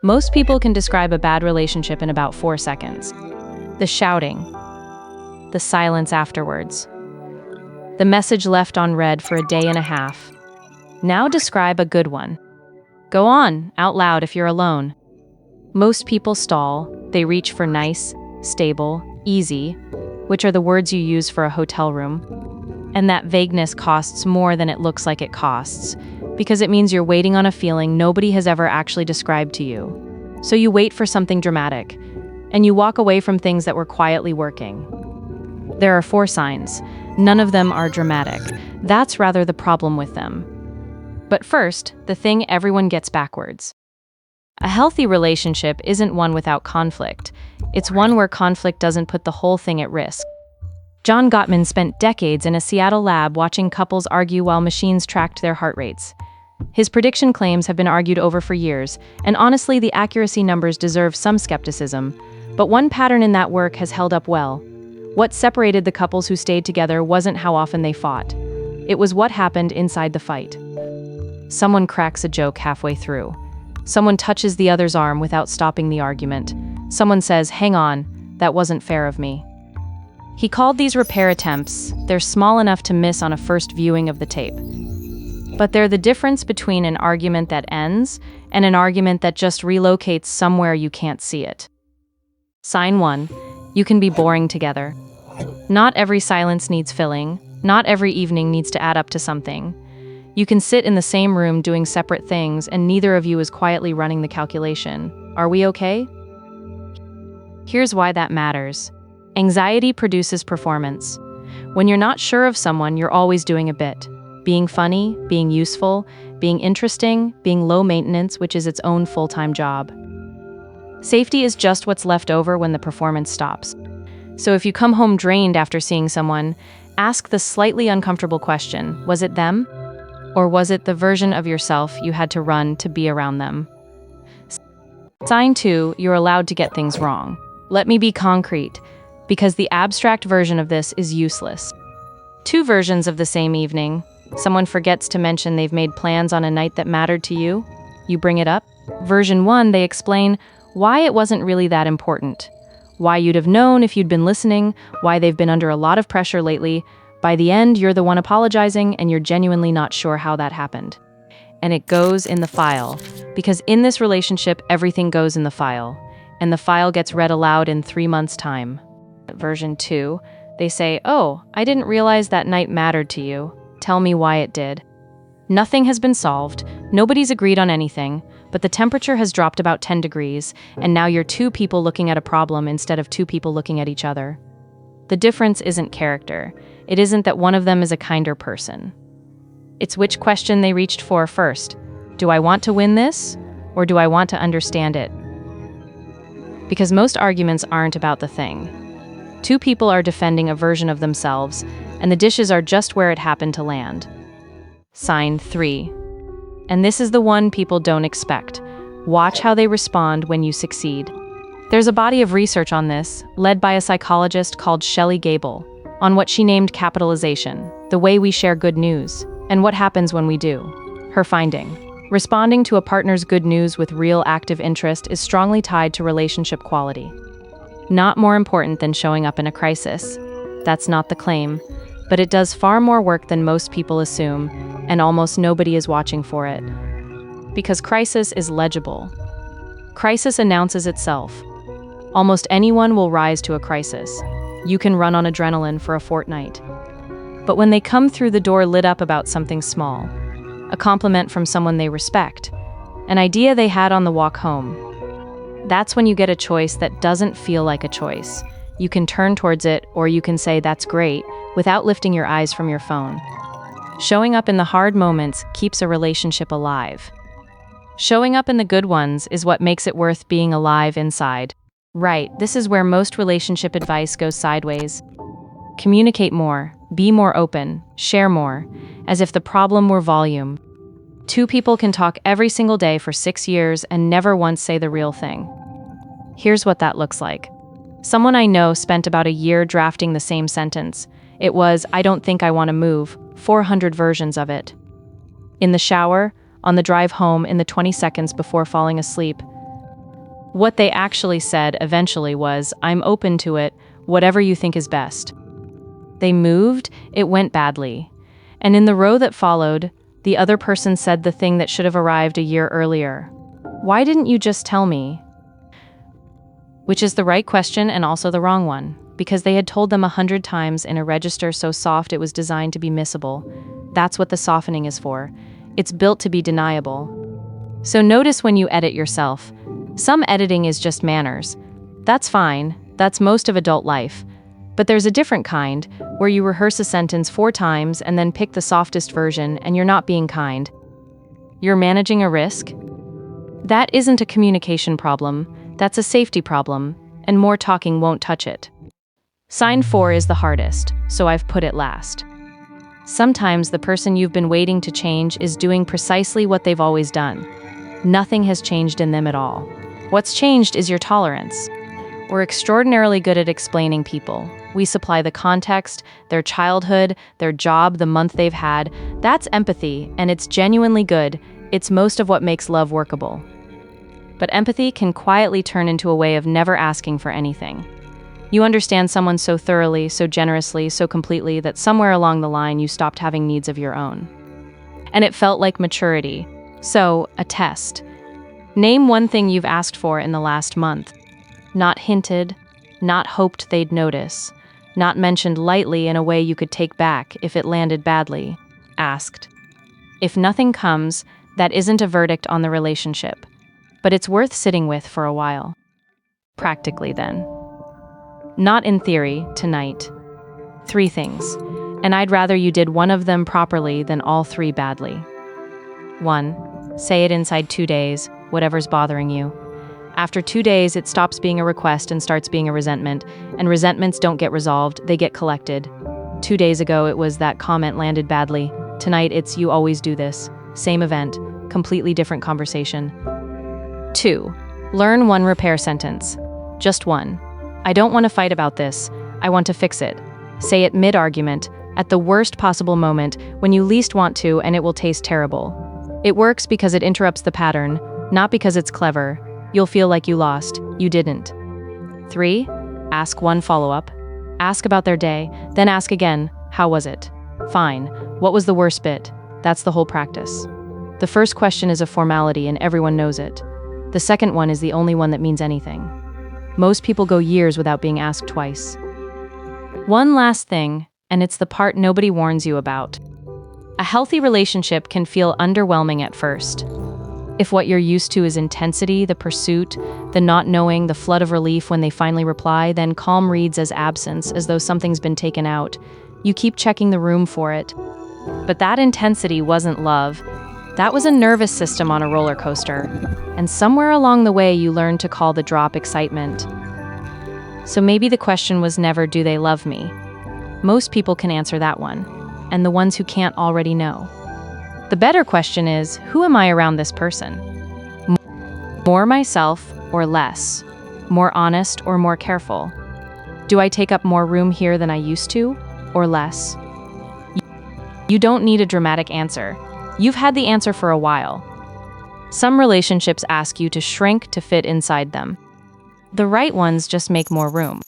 Most people can describe a bad relationship in about 4 seconds. The shouting, the silence afterwards, the message left on read for a day and a half. Now describe a good one. Go on, out loud if you're alone. Most people stall. They reach for nice, stable, easy, which are the words you use for a hotel room. And that vagueness costs more than it looks like it costs, because it means you're waiting on a feeling nobody has ever actually described to you. So you wait for something dramatic, and you walk away from things that were quietly working. There are 4 signs. None of them are dramatic. That's rather the problem with them. But first, the thing everyone gets backwards. A healthy relationship isn't one without conflict. It's one where conflict doesn't put the whole thing at risk. John Gottman spent decades in a Seattle lab watching couples argue while machines tracked their heart rates. His prediction claims have been argued over for years, and honestly, the accuracy numbers deserve some skepticism. But one pattern in that work has held up well. What separated the couples who stayed together wasn't how often they fought. It was what happened inside the fight. Someone cracks a joke halfway through. Someone touches the other's arm without stopping the argument. Someone says, "Hang on, that wasn't fair of me." He called these repair attempts. They're small enough to miss on a first viewing of the tape. But they're the difference between an argument that ends and an argument that just relocates somewhere you can't see it. Sign 1. You can be boring together. Not every silence needs filling. Not every evening needs to add up to something. You can sit in the same room doing separate things, and neither of you is quietly running the calculation. Are we okay? Here's why that matters. Anxiety produces performance. When you're not sure of someone, you're always doing a bit. Being funny, being useful, being interesting, being low maintenance, which is its own full-time job. Safety is just what's left over when the performance stops. So if you come home drained after seeing someone, ask the slightly uncomfortable question, was it them? Or was it the version of yourself you had to run to be around them? Sign 2, you're allowed to get things wrong. Let me be concrete, because the abstract version of this is useless. 2 versions of the same evening. Someone forgets to mention they've made plans on a night that mattered to you. You bring it up. Version 1, they explain why it wasn't really that important. Why you'd have known if you'd been listening, why they've been under a lot of pressure lately. By the end, you're the one apologizing, and you're genuinely not sure how that happened. And it goes in the file, because in this relationship, everything goes in the file, and the file gets read aloud in 3 months' time. Version 2, they say, "Oh, I didn't realize that night mattered to you. Tell me why it did." Nothing has been solved, nobody's agreed on anything, but the temperature has dropped about 10 degrees, and now you're 2 people looking at a problem instead of 2 people looking at each other. The difference isn't character. It isn't that one of them is a kinder person. It's which question they reached for first. Do I want to win this, or do I want to understand it? Because most arguments aren't about the thing. 2 people are defending a version of themselves, and the dishes are just where it happened to land. Sign 3. And this is the one people don't expect. Watch how they respond when you succeed. There's a body of research on this, led by a psychologist called Shelley Gable, on what she named capitalization, the way we share good news, and what happens when we do. Her finding: responding to a partner's good news with real active interest is strongly tied to relationship quality. Not more important than showing up in a crisis. That's not the claim, but it does far more work than most people assume, and almost nobody is watching for it. Because crisis is legible. Crisis announces itself. Almost anyone will rise to a crisis. You can run on adrenaline for a fortnight. But when they come through the door lit up about something small, a compliment from someone they respect, an idea they had on the walk home, that's when you get a choice that doesn't feel like a choice. You can turn towards it, or you can say, "That's great," without lifting your eyes from your phone. Showing up in the hard moments keeps a relationship alive. Showing up in the good ones is what makes it worth being alive inside. Right, this is where most relationship advice goes sideways. Communicate more, be more open, share more, as if the problem were volume. 2 people can talk every single day for 6 years and never once say the real thing. Here's what that looks like. Someone I know spent about a year drafting the same sentence. It was, "I don't think I want to move," 400 versions of it. In the shower, on the drive home, in the 20 seconds before falling asleep. What they actually said eventually was, "I'm open to it, whatever you think is best." They moved, it went badly. And in the row that followed, the other person said the thing that should have arrived a year earlier. "Why didn't you just tell me?" Which is the right question and also the wrong one, because they had told them 100 times in a register so soft it was designed to be missable. That's what the softening is for. It's built to be deniable. So notice when you edit yourself. Some editing is just manners. That's fine, that's most of adult life. But there's a different kind, where you rehearse a sentence 4 times and then pick the softest version, and you're not being kind. You're managing a risk? That isn't a communication problem, that's a safety problem, and more talking won't touch it. Sign 4 is the hardest, so I've put it last. Sometimes the person you've been waiting to change is doing precisely what they've always done. Nothing has changed in them at all. What's changed is your tolerance. We're extraordinarily good at explaining people. We supply the context, their childhood, their job, the month they've had. That's empathy, and it's genuinely good. It's most of what makes love workable. But empathy can quietly turn into a way of never asking for anything. You understand someone so thoroughly, so generously, so completely that somewhere along the line you stopped having needs of your own. And it felt like maturity. So, a test. Name one thing you've asked for in the last month. Not hinted, not hoped they'd notice, not mentioned lightly in a way you could take back if it landed badly. Asked. If nothing comes, that isn't a verdict on the relationship, but it's worth sitting with for a while. Practically, then. Not in theory, tonight. 3 things, and I'd rather you did one of them properly than all 3 badly. 1. Say it inside 2 days, whatever's bothering you. After 2 days, it stops being a request and starts being a resentment, and resentments don't get resolved, they get collected. 2 days ago, it was that comment landed badly. Tonight, it's you always do this. Same event, completely different conversation. 2. Learn one repair sentence. Just one. I don't want to fight about this. I want to fix it. Say it mid-argument, at the worst possible moment, when you least want to, and it will taste terrible. It works because it interrupts the pattern, not because it's clever. You'll feel like you lost. You didn't. 3. Ask one follow-up. Ask about their day, then ask again, how was it? Fine. What was the worst bit? That's the whole practice. The first question is a formality and everyone knows it. The second one is the only one that means anything. Most people go years without being asked twice. One last thing, and it's the part nobody warns you about. A healthy relationship can feel underwhelming at first. If what you're used to is intensity, the pursuit, the not knowing, the flood of relief when they finally reply, then calm reads as absence, as though something's been taken out. You keep checking the room for it. But that intensity wasn't love. That was a nervous system on a roller coaster. And somewhere along the way, you learned to call the drop excitement. So maybe the question was never, do they love me? Most people can answer that one, and the ones who can't already know. The better question is, who am I around this person? More myself or less? More honest or more careful? Do I take up more room here than I used to, or less? You don't need a dramatic answer. You've had the answer for a while. Some relationships ask you to shrink to fit inside them. The right ones just make more room.